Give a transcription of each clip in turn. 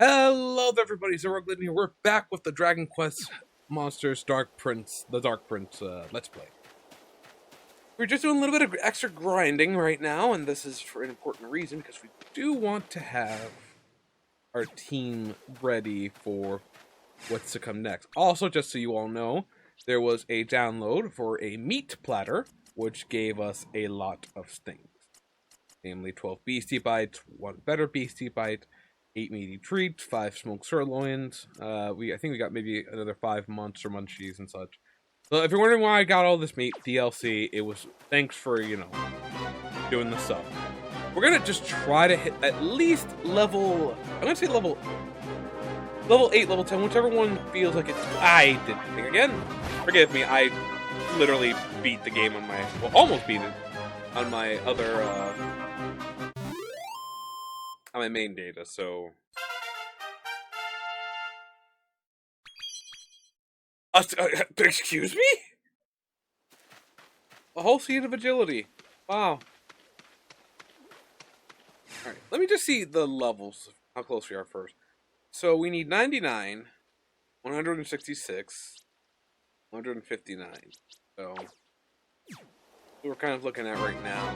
Hello there, everybody. HeroicLegend here. We're back with the Dragon Quest Monsters Dark Prince, Let's Play. We're just doing a little bit of extra grinding right now, and this is for an important reason, because we do want to have our team ready for what's to come next. Also, just so you all know, there was a download for a meat platter, which gave us a lot of things. Namely, 12 beastie bites, 1 better beastie bite, 8 meaty treats, 5 smoked sirloins. I think we got maybe another 5 monster munchies and such. So if you're wondering why I got all this meat DLC, it was thanks for, doing the sub. We're gonna just try to hit at least level, I'm gonna say level 8, level 10, whichever one feels like it's, I did the thing again. Forgive me, I literally beat the game on my, almost beat it on my other, on my main data, so... excuse me? A whole seat of agility. Wow. Alright, let me just see the levels, how close we are first. So we need 99, 166, 159. So we're kind of looking at right now.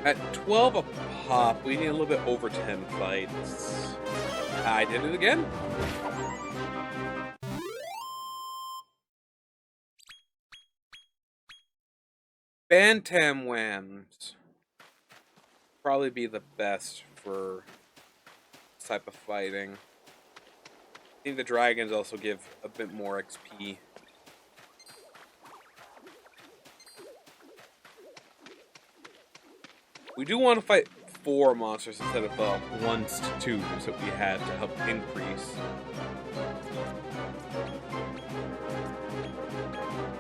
At 12 a pop, we need a little bit over 10 fights. I did it again. Bantam Whams. Probably be the best for this type of fighting. I think the dragons also give a bit more XP. We do want to fight 4 monsters instead of the 1s to 2s that we had to help increase.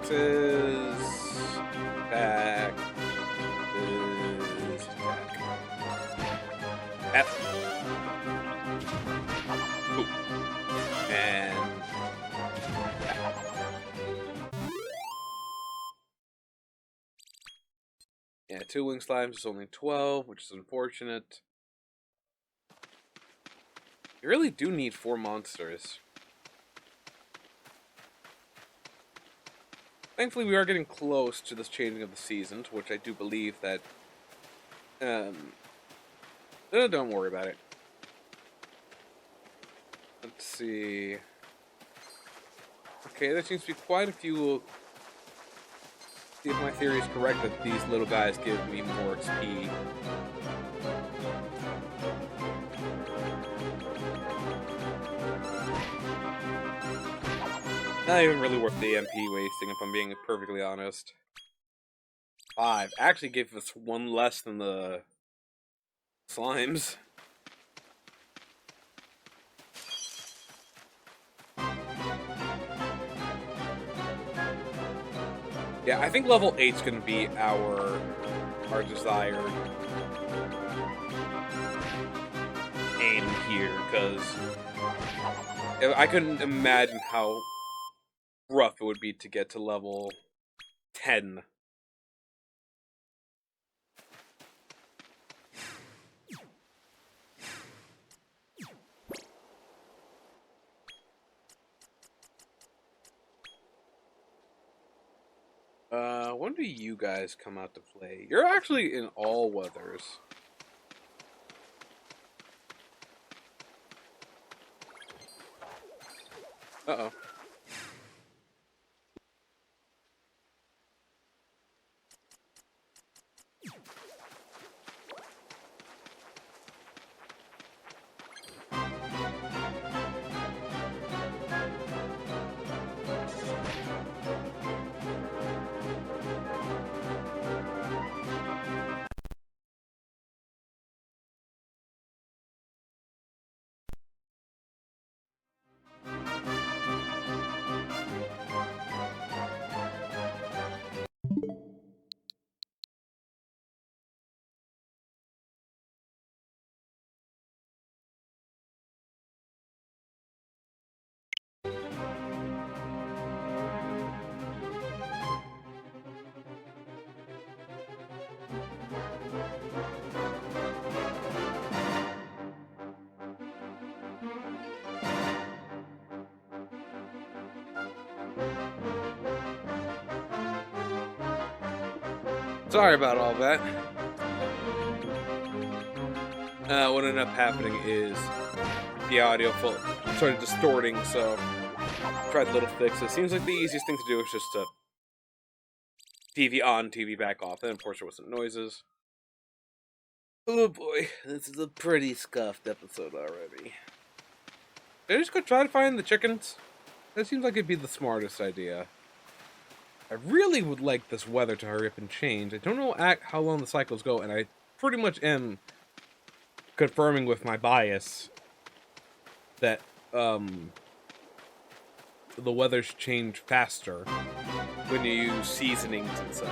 This is attack. This is attack. F. Ooh. And yeah, 2 wing slimes is only 12, which is unfortunate. You really do need 4 monsters. Thankfully, we are getting close to this changing of the seasons, which I do believe that... don't worry about it. Let's see... Okay, there seems to be quite a few... See if my theory is correct that these little guys give me more XP. Not even really worth the MP wasting, if I'm being perfectly honest. 5. Actually gave us 1 less than the slimes. Yeah, I think level 8's gonna be our desired aim here, because I couldn't imagine how rough it would be to get to level 10. When do you guys come out to play? You're actually in all weathers. Uh-oh. Sorry about all that. What ended up happening is the audio started distorting, so tried little fixes. Seems like the easiest thing to do is just to TV on, TV back off. And of course there wasn't noises. Oh boy, this is a pretty scuffed episode already. Did I just go try to find the chickens? That seems like it'd be the smartest idea. I really would like this weather to hurry up and change. I don't know how long the cycles go, and I pretty much am confirming with my bias that the weathers change faster when you use seasonings and such.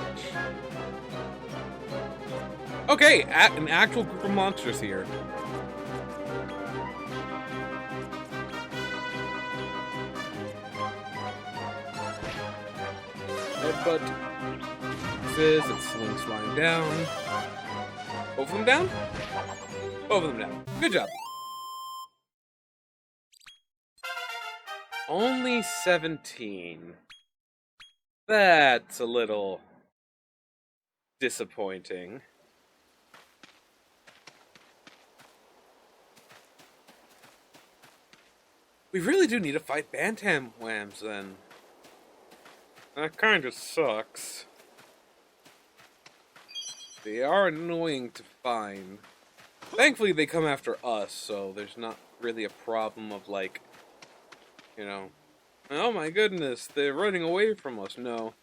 Okay, an actual group of monsters here. Headbutt. This it swings flying down. Both of them down? Both of them down. Good job. Only 17. That's a little disappointing. We really do need to fight Bantam Whams then. That kinda sucks. They are annoying to find. Thankfully they come after us, so there's not really a problem of like, you know, oh my goodness, they're running away from us. No.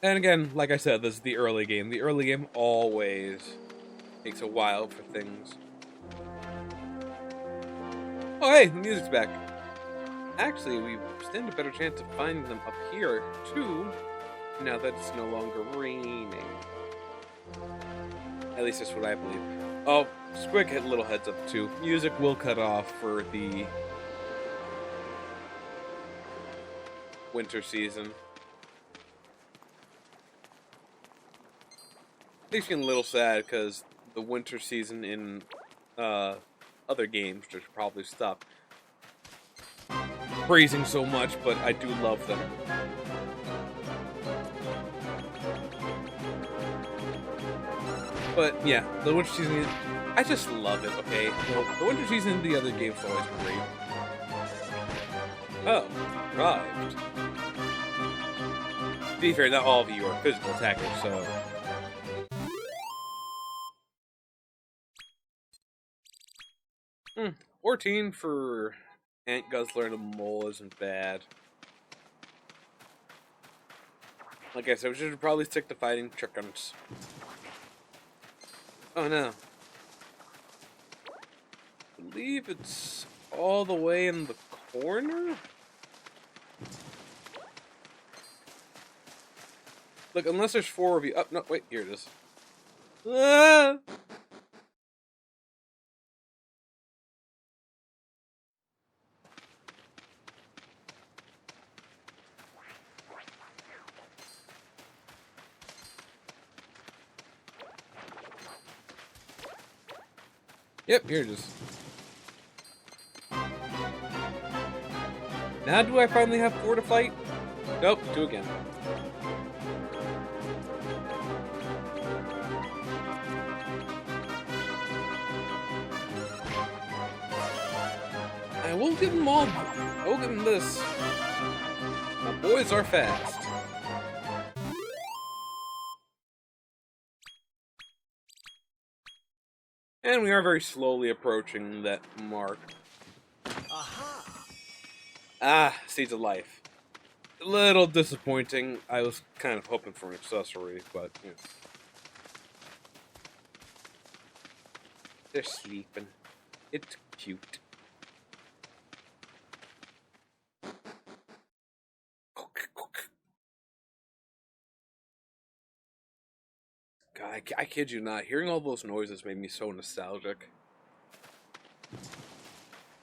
And again, like I said, this is the early game. The early game always takes a while for things. Oh hey, the music's back. Actually, we stand a better chance of finding them up here, too, now that it's no longer raining. At least that's what I believe. Oh, just quick little heads up, too. Music will cut off for the winter season. Makes me a little sad, because the winter season in other games just probably stopped praising so much, but I do love them. But yeah, the winter season, I just love it, okay? The winter season in the other games is always great. Oh, arrived. To be fair, not all of you are physical attackers, so... 14 for Ant Guzzler and a Mole isn't bad. Like I said, we should probably stick to fighting chickens. Oh no. I believe it's all the way in the corner? Look, unless there's 4 of you. Oh, no, wait, here it is. Ah! Yep, here it is. Now do I finally have 4 to fight? Nope, 2 again. I will give them all. I will give them this. My boys are fast. And we are very slowly approaching that mark. Aha! Ah, Seeds of Life. A little disappointing. I was kind of hoping for an accessory, but, you know. They're sleeping. It's cute. God, I kid you not. Hearing all those noises made me so nostalgic.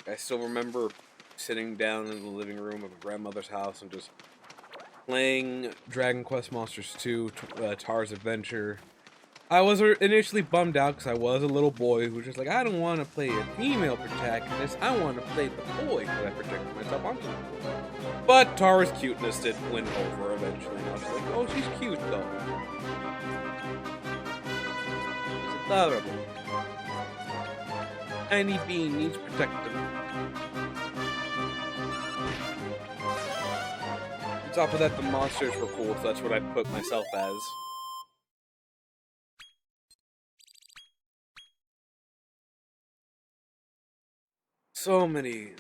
I still remember sitting down in the living room of my grandmother's house and just playing Dragon Quest Monsters 2, Tara's Adventure, I was initially bummed out because I was a little boy who was just like, I don't want to play a female protagonist. I want to play the boy because I protected myself on them. But Tara's cuteness did win over eventually. And I was like, oh, she's cute though. She's adorable. Tiny bean needs protecting. On top of that, the monsters were cool, so that's what I put myself as. So many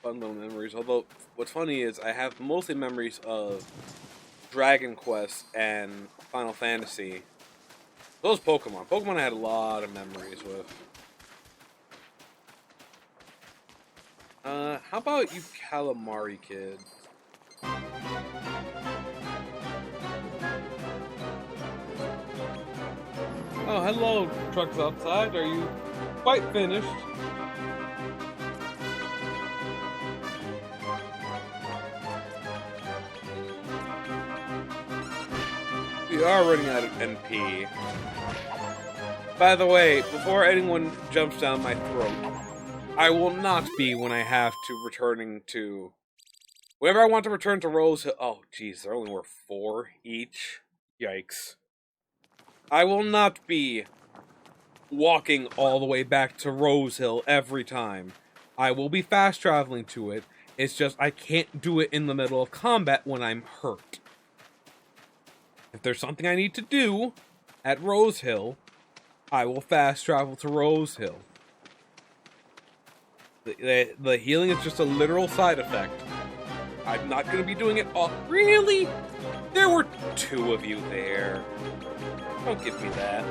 fun little memories. Although, what's funny is I have mostly memories of Dragon Quest and Final Fantasy. Those Pokemon. Pokemon I had a lot of memories with. How about you Calamari kids? Oh, hello, trucks outside. Are you quite finished? We are running out of NP. By the way, before anyone jumps down my throat, I will not be when I have to returning to... Whenever I want to return to Rose Hill... Oh, jeez, there only were 4 each. Yikes. I will not be walking all the way back to Rose Hill every time. I will be fast traveling to it. It's just I can't do it in the middle of combat when I'm hurt. If there's something I need to do at Rose Hill, I will fast travel to Rose Hill. The healing is just a literal side effect. I'm not going to be doing it all. Really? There were 2 of you there. Don't give me that.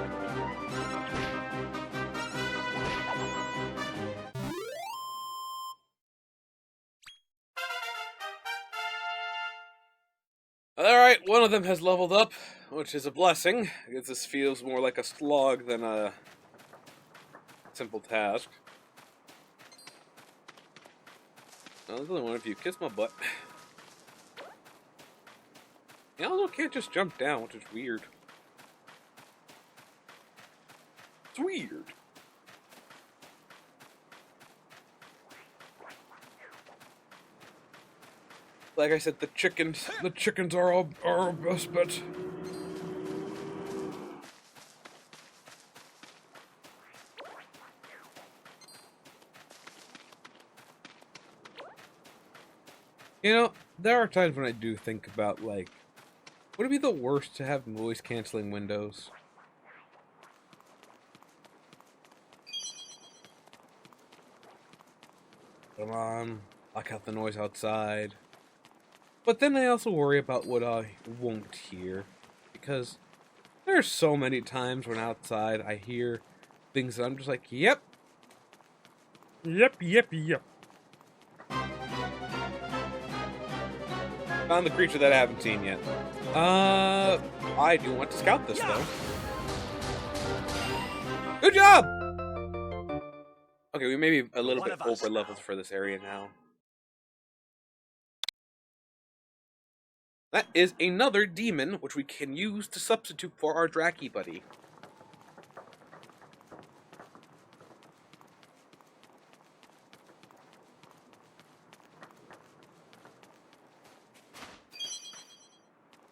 Alright, one of them has leveled up, which is a blessing, because this feels more like a slog than a simple task. I really want you to kiss my butt. You also can't just jump down, which is weird. It's weird. Like I said, the chickens are our best bet. You know, there are times when I do think about, like, would it be the worst to have noise-canceling windows? Come on, block out the noise outside. But then I also worry about what I won't hear. Because there's so many times when outside I hear things that I'm just like, yep. Yep, yep, yep. Found the creature that I haven't seen yet. I do want to scout this, though. Good job! Okay, we may be a little bit over-leveled for this area now. That is another demon, which we can use to substitute for our Draki buddy.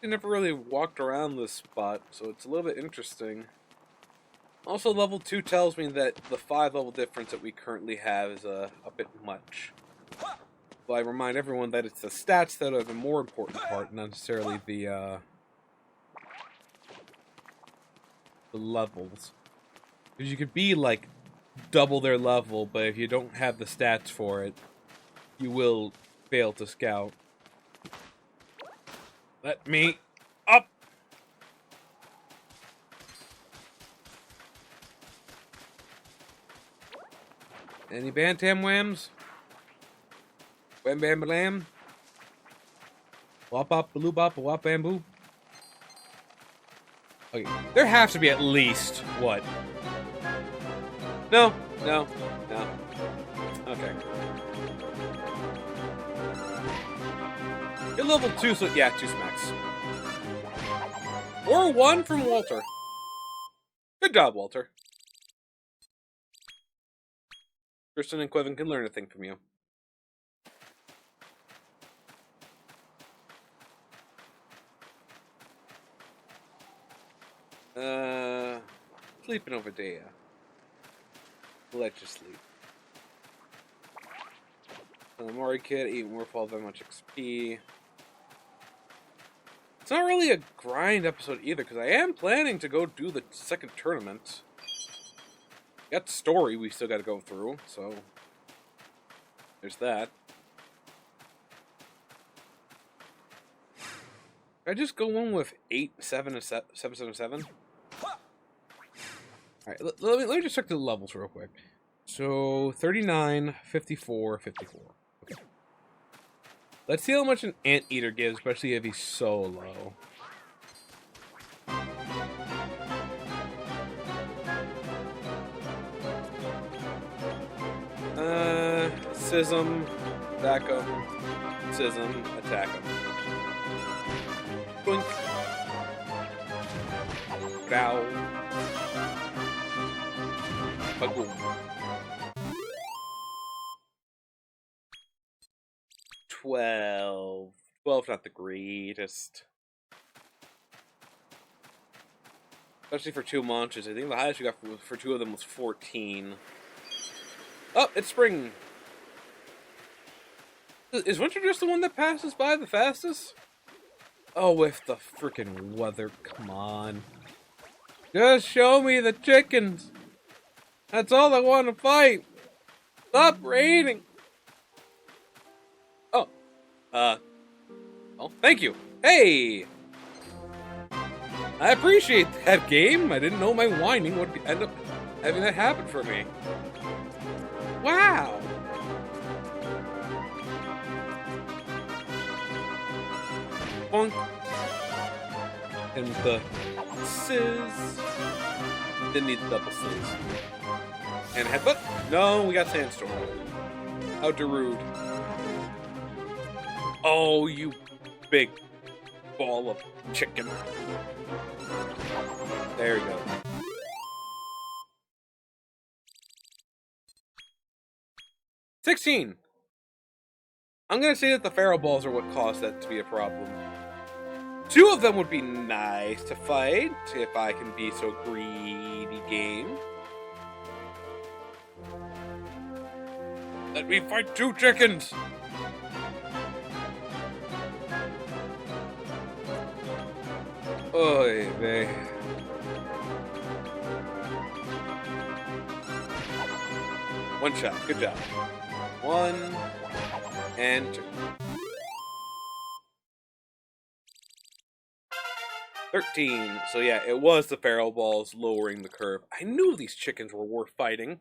I never really walked around this spot, so it's a little bit interesting. Also, level 2 tells me that the 5-level difference that we currently have is a bit much. But I remind everyone that it's the stats that are the more important part, not necessarily the levels. Because you could be, like, double their level, but if you don't have the stats for it, you will fail to scout. Let me up! Any bantam whams? Wham bam bam? Wop bop baloo bop wop bamboo? Okay, there has to be at least, what? No. Okay. You're level 2, so yeah, 2 smacks. Or 1 from Walter. Good job, Walter. Tristan and Quevin can learn a thing from you. Sleeping over there. Let you sleep. Mori Kid, eat more fall by much XP. It's not really a grind episode either, because I am planning to go do the second tournament. Got the story we still got to go through, so there's that. Can I just go on with 8, 7, and 7, 7, 7? Alright, let me just check the levels real quick. So, 39, 54, 54. Okay. Let's see how much an anteater gives, especially if he's so low. Schism, back him, schism, attack him. Boink. Growl. Bagoom. 12. 12, not the greatest. Especially for 2 launches. I think the highest we got for 2 of them was 14. Oh, it's spring. Is winter just the one that passes by the fastest? Oh, with the freaking weather. Come on. Just show me the chickens. That's all I want to fight. Stop raining. Oh. Oh, thank you. Hey. I appreciate that, game. I didn't know my whining would end up having that happen for me. Wow. Bonk. And the sizz. Didn't need the double sizz. And headbutt? No, we got sandstorm. How rude. Oh, you big ball of chicken. There you go. $16. I'm gonna say that the Pharaoh Balls are what caused that to be a problem. 2 of them would be nice to fight, if I can be so greedy, game. Let me fight 2 chickens! Oy vey. One shot, good job. 1 and 2. 13. So yeah, it was the Pharaoh Balls lowering the curve. I knew these chickens were worth fighting.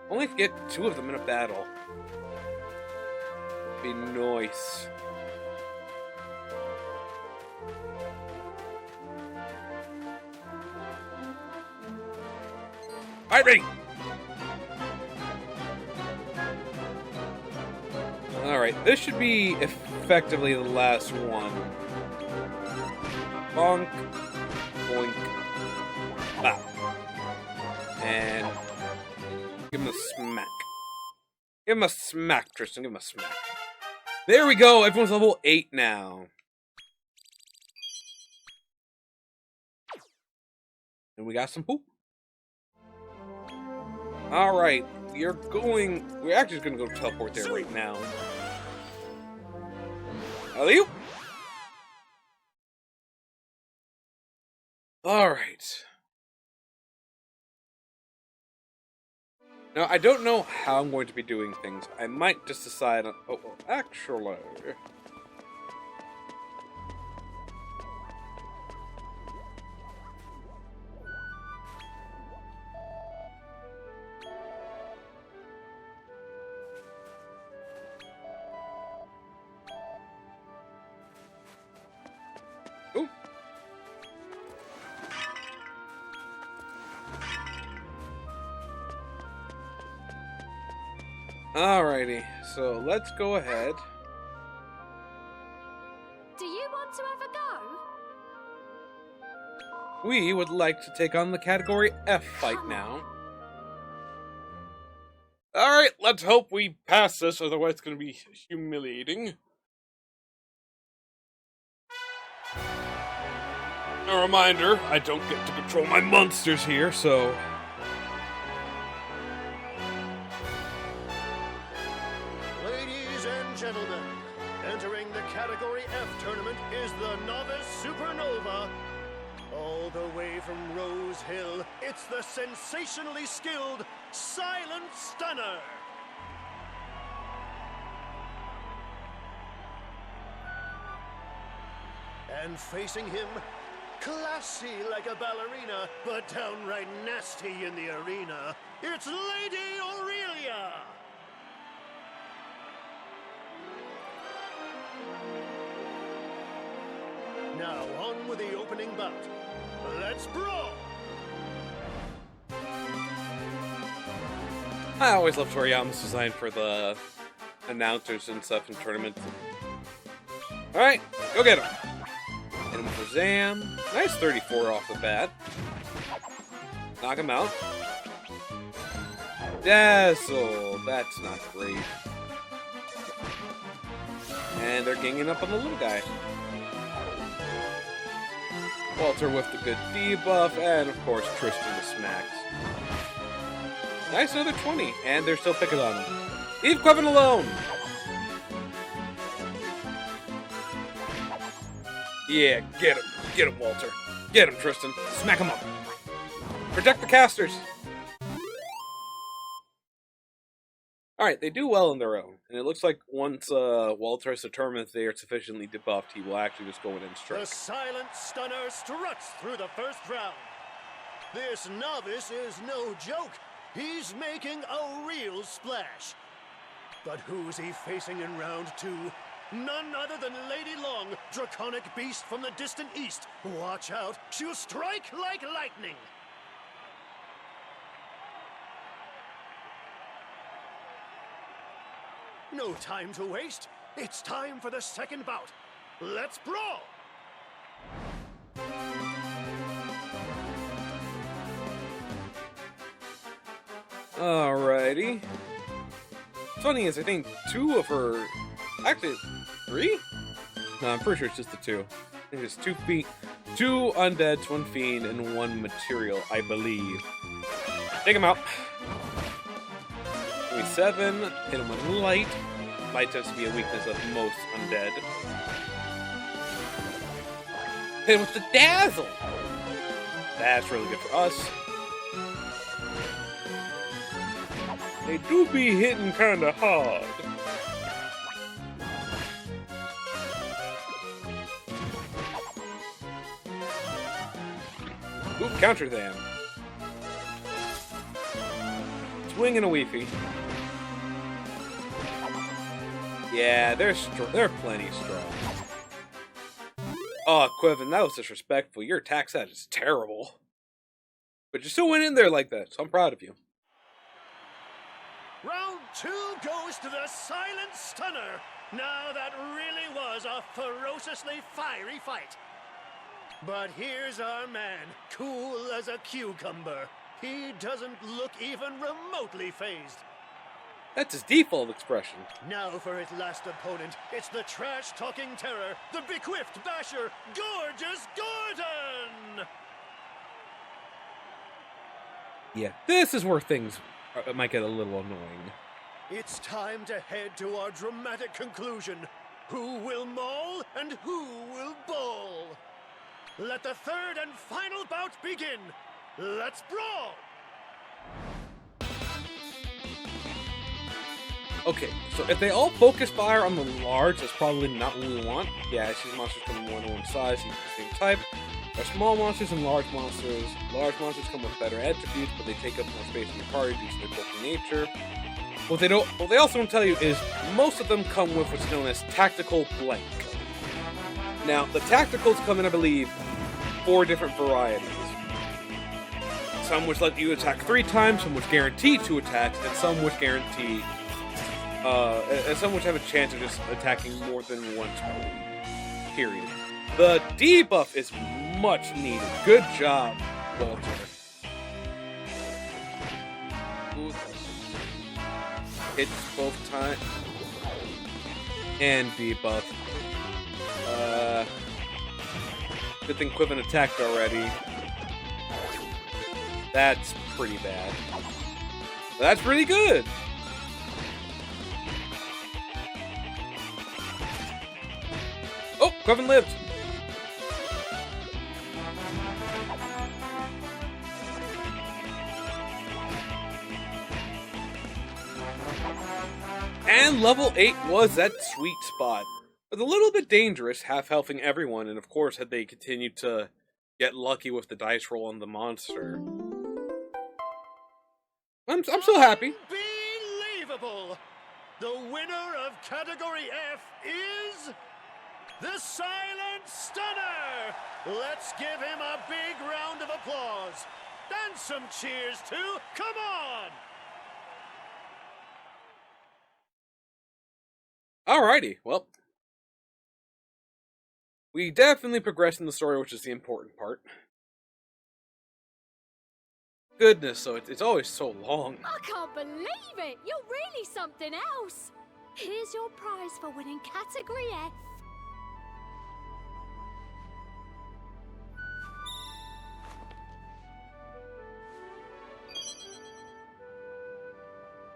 Only to get 2 of them in a battle. Be nice. Fight me! Alright, this should be effectively the last one. Bonk. Boink. Bop. And give him a smack. Give him a smack, Tristan. Give him a smack. There we go! Everyone's level 8 now. And we got some poop. Alright, we're actually just gonna go teleport there right now. Alley-oop! Alright. Now, I don't know how I'm going to be doing things. I might just decide on... Oh, well, actually... Ooh. Alrighty, so let's go ahead. Do you want to ever go? we would like to take on the Category F fight now. Alright, let's hope we pass this, otherwise it's going to be humiliating. A reminder, I don't get to control my monsters here, so... Ladies and gentlemen, entering the Category F tournament is the Novice Supernova. All the way from Rose Hill, it's the sensationally skilled Silent Stunner. And facing him, classy like a ballerina, but downright nasty in the arena, it's Lady Aurelia. Now on with the opening bout. Let's brawl! I always love Toriyama's design for the announcers and stuff in tournaments. Alright, go get him. Hit him with a Zam. Nice 34 off the bat. Knock him out. Dazzle. That's not great. And they're ganging up on the little guy. Walter with the good debuff, and of course Tristan the smacks. Nice, another 20, and they're still picking on him. Leave Quevin alone! Yeah, get him. Get him, Walter. Get him, Tristan. Smack him up. Protect the casters. Alright, they do well on their own. And it looks like once Walter has determined they are sufficiently debuffed, he will actually just go in and strike. The Silent Stunner struts through the first round. This novice is no joke. He's making a real splash. But who's he facing in round two? None other than Lady Long, draconic beast from the distant east. Watch out, she'll strike like lightning. No time to waste. It's time for the second bout. Let's brawl! Alrighty. Funny is, I think two of her... Actually, three? No, I'm pretty sure it's just the two. I think it's 2 feet, 2 undeads, 1 fiend, and 1 material, I believe. Take him out. 27. Hit him with light. Light tends to be a weakness of most undead. Hit him with the dazzle. That's really good for us. They do be hitting kinda hard. Ooh, counter them. Swing and a weefy. Yeah, they're plenty strong. Oh, Quevin, that was disrespectful. Your attack stat is terrible. But you still went in there like that, so I'm proud of you. Round two goes to the Silent Stunner. Now that really was a ferociously fiery fight. But here's our man, cool as a cucumber. He doesn't look even remotely phased. That's his default expression. Now for his last opponent, it's the trash-talking terror, the bequiffed basher, Gorgeous Gordon! Yeah, this is where things might get a little annoying. It's time to head to our dramatic conclusion. Who will maul and who will bawl? Let the third and final bout begin. Let's brawl! Okay, so if they all focus fire on the large, that's probably not what we want. Yeah, these monsters come in 1-to-1 size, each the same type. There are small monsters and large monsters. Large monsters come with better attributes, but they take up more space in your party due to their bulky nature. What they also don't tell you is most of them come with what's known as tactical blank. Now, the tacticals come in, I believe, 4 different varieties. Some which let you attack 3 times, some which guarantee 2 attacks, and some which guarantee and some which have a chance of just attacking more than once per period. The debuff is Much needed. Good job, Walter. Hits both times. And debuff. Good thing Quiven attacked already. That's pretty bad. That's pretty good. Oh, Quiven lived. And level 8 was that sweet spot. It was a little bit dangerous, half-healthing everyone, and of course, had they continued to get lucky with the dice roll on the monster. I'm so happy. Unbelievable! The winner of Category F is the Silent Stunner! Let's give him a big round of applause. And some cheers too. Come on! Alrighty, well. We definitely progressed in the story, which is the important part. Goodness, so it's always so long. I can't believe it! You're really something else! Here's your prize for winning Category F.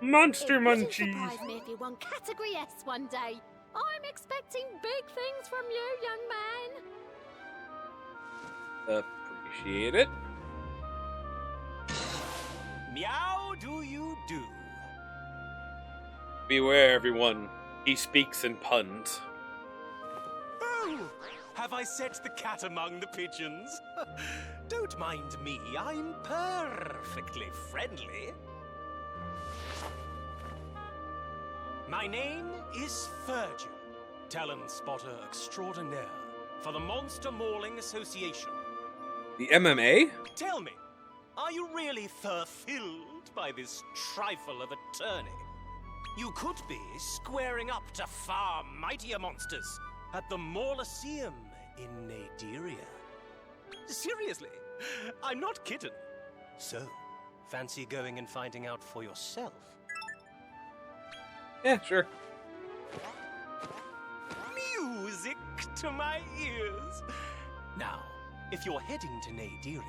Monster It wouldn't Munchies! surprise me if you won Category S one day. I'm expecting big things from you, young man. Appreciate it. Meow do you do? Beware, everyone. He speaks in puns. Oh, have I set the cat among the pigeons? Don't mind me, I'm perfectly friendly. My name is Virgil, talent spotter extraordinaire for the Monster Mauling Association. The MMA? Tell me, are you really fulfilled by this trifle of a tourney? You could be squaring up to far mightier monsters at the Mauliseum in Naderia. Seriously, I'm not kidding. So, fancy going and finding out for yourself? Yeah, sure. Music to my ears. Now, if you're heading to Naderia,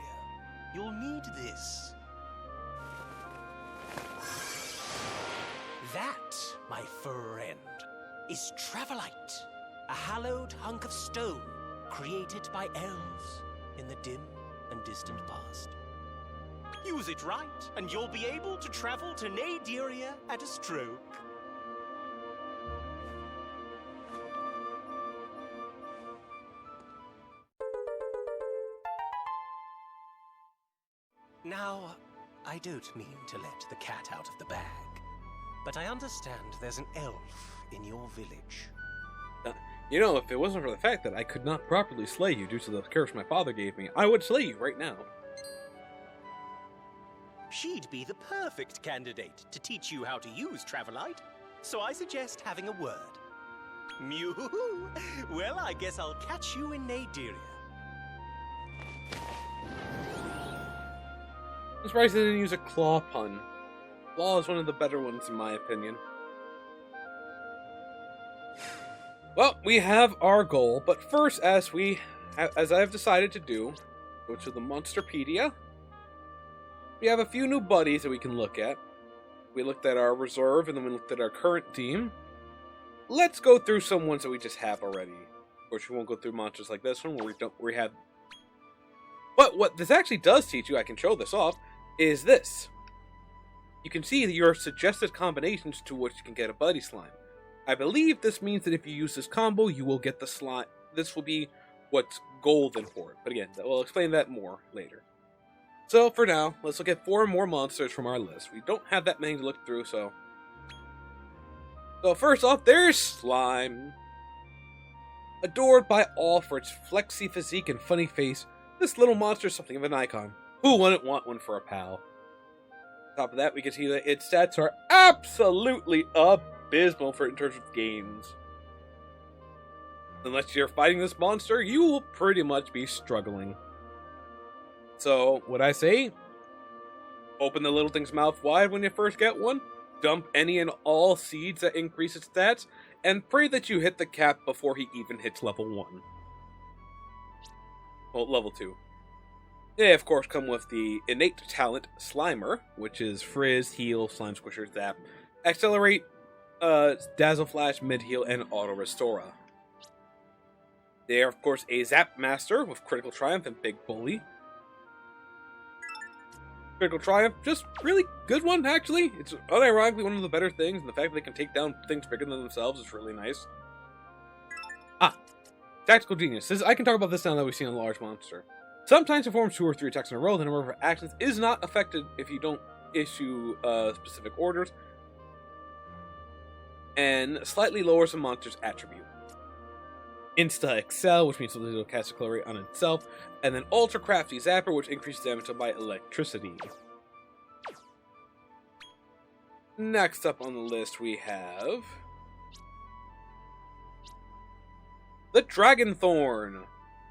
you'll need this. That, my friend, is Travelite, a hallowed hunk of stone created by elves in the dim and distant past. Use it right, and you'll be able to travel to Naderia at a stroke. Now, I don't mean to let the cat out of the bag, but I understand there's an elf in your village. You know, if it wasn't for the fact that I could not properly slay you due to the curse my father gave me, I would slay you right now. She'd be the perfect candidate to teach you how to use Travelite, so I suggest having a word. Mew! Well, I guess I'll catch you in Naderia. I'm surprised they didn't use a claw pun. Claw is one of the better ones in my opinion. Well, we have our goal, but first, as I have decided to do, go to the Monsterpedia. We have a few new buddies that we can look at. We looked at our reserve, and then we looked at our current team. Let's go through some ones that we just have already. Of course, we won't go through monsters like this one, where we have. But what this actually does teach you, I can show this off, is this. You can see your suggested combinations to which you can get a buddy slime. I believe this means that if you use this combo, you will get the slime. This will be what's golden for it. But again, we'll explain that more later. So for now, let's look at 4 more monsters from our list. We don't have that many to look through, so... So first off, there's Slime. Adored by all for its flexy physique and funny face, this little monster is something of an icon. Who wouldn't want one for a pal? On top of that, we can see that its stats are absolutely abysmal in terms of gains. Unless you're fighting this monster, you will pretty much be struggling. So, what I say? Open the little thing's mouth wide when you first get one, dump any and all seeds that increase its stats, and pray that you hit the cap before he even hits level 1. Well, level 2. They, of course, come with the innate talent Slimer, which is Frizz, Heal, Slime Squisher, Zap, Accelerate, Dazzle Flash, Mid Heal, and Auto Restora. They are, of course, a Zap Master with Critical Triumph and Big Bully. Critical Triumph, just really good one, actually. It's unironically one of the better things, and the fact that they can take down things bigger than themselves is really nice. Tactical Genius. I can talk about this now that we've seen a large monster. Sometimes it performs 2 or 3 attacks in a row. The number of actions is not affected if you don't issue specific orders, and slightly lowers a monster's attribute. Insta Excel, which means it'll cast Accelerate on itself, and then Ultra Crafty Zapper, which increases damage by electricity. Next up on the list we have the Dragon Thorn.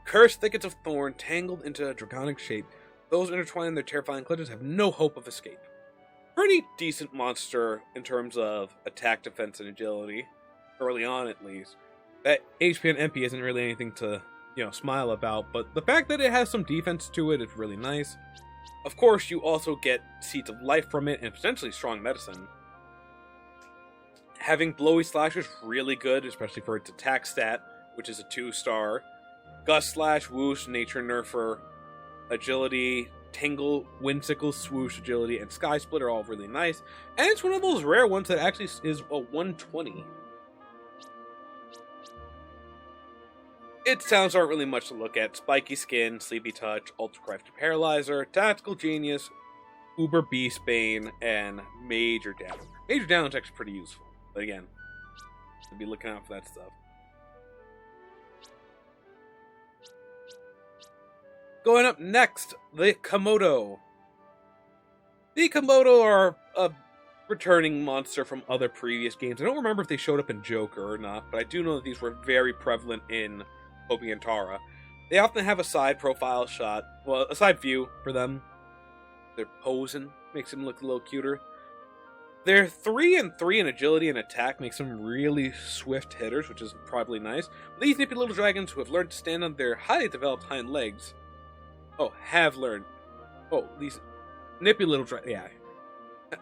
Cursed thickets of thorn tangled into a draconic shape. Those intertwined in their terrifying clutches have no hope of escape. Pretty decent monster in terms of attack, defense, and agility. Early on, at least. That HP and MP isn't really anything to, smile about, but the fact that it has some defense to it is really nice. Of course, you also get Seeds of Life from it and potentially strong medicine. Having Blowy Slash is really good, especially for its attack stat, which is a 2-star. Gust Slash, Whoosh, Nature Nerfer, Agility, Tangle, Windsickle, Swoosh, Agility, and Sky Split are all really nice. And it's one of those rare ones that actually is a 120. Its sounds aren't really much to look at. Spiky Skin, Sleepy Touch, Ultra Crafty Paralyzer, Tactical Genius, Uber Beastbane, and Major Down. Major Down is actually pretty useful. But again, I'll be looking out for that stuff. Going up next, the Komodo. The Komodo are a returning monster from other previous games. I don't remember if they showed up in Joker or not, but I do know that these were very prevalent in Poppy and Tara. They often have a side profile shot, well, a side view for them. They're posing, makes them look a little cuter. They're 3 and 3 in agility and attack, makes them really swift hitters, which is probably nice. These nippy little dragons who have learned to stand on their highly developed hind legs. These nippy little dragons, yeah.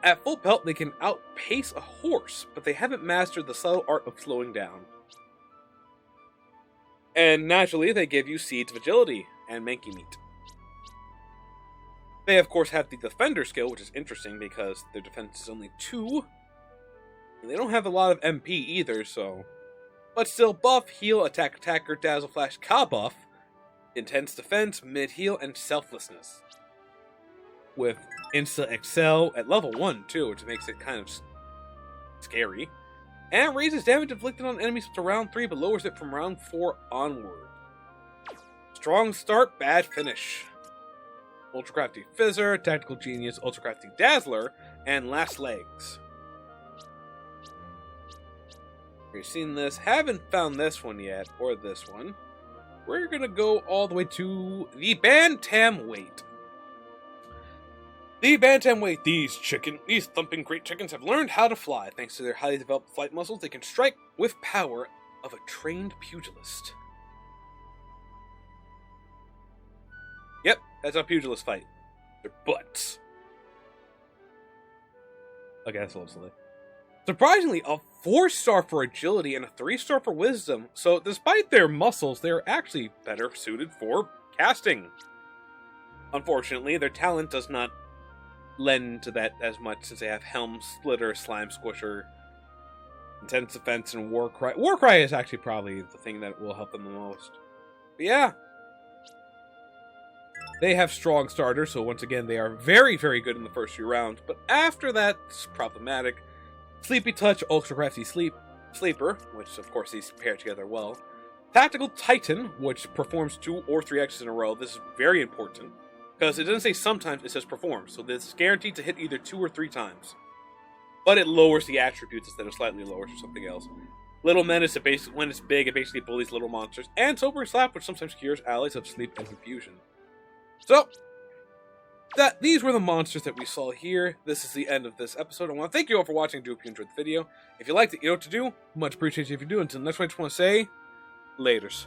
At full pelt, they can outpace a horse, but they haven't mastered the subtle art of slowing down. And naturally, they give you Seeds of Agility and Manky Meat. They, of course, have the Defender skill, which is interesting because their defense is only 2. And they don't have a lot of MP either, so... But still, buff, heal, attack, attacker, dazzle, flash, Ka buff, intense defense, mid-heal, and selflessness. With Insta Excel at level 1, too, which makes it kind of scary. And raises damage inflicted on enemies up to round 3, but lowers it from round 4 onward. Strong start, bad finish. Ultra Crafty Fizzer, Tactical Genius, Ultra Crafty Dazzler, and Last Legs. We've seen this, haven't found this one yet, or this one. We're gonna go all the way to the Bantamweight. The Bantamweight, these thumping great chickens have learned how to fly. Thanks to their highly developed flight muscles, they can strike with power of a trained pugilist. Yep, that's how pugilists fight. Their butts. Okay, that's a little silly. Surprisingly, a 4-star for agility and a 3-star for wisdom, so despite their muscles, they're actually better suited for casting. Unfortunately, their talent does not lend to that as much since they have Helm Splitter, Slime Squisher, Intense Defense, and Warcry. Warcry is actually probably the thing that will help them the most. But yeah. They have strong starters, so once again, they are very, very good in the first few rounds, but after that, it's problematic. Sleepy Touch, Ultra Crafty Sleeper, which of course these pair together well. Tactical Titan, which performs 2 or 3 X's in a row. This is very important, because it doesn't say sometimes, it says performs, so this is guaranteed to hit either 2 or 3 times. But it lowers the attributes instead of slightly lowers or something else. Little Menace, when it's big, it basically bullies little monsters. And Sobering Slap, which sometimes cures allies of sleep and confusion. So, these were the monsters that we saw here. This is the end of this episode. I want to thank you all for watching. I do hope you enjoyed the video. If you liked it, you know what to do. Much appreciated if you do. Until next one, I just want to say, laters.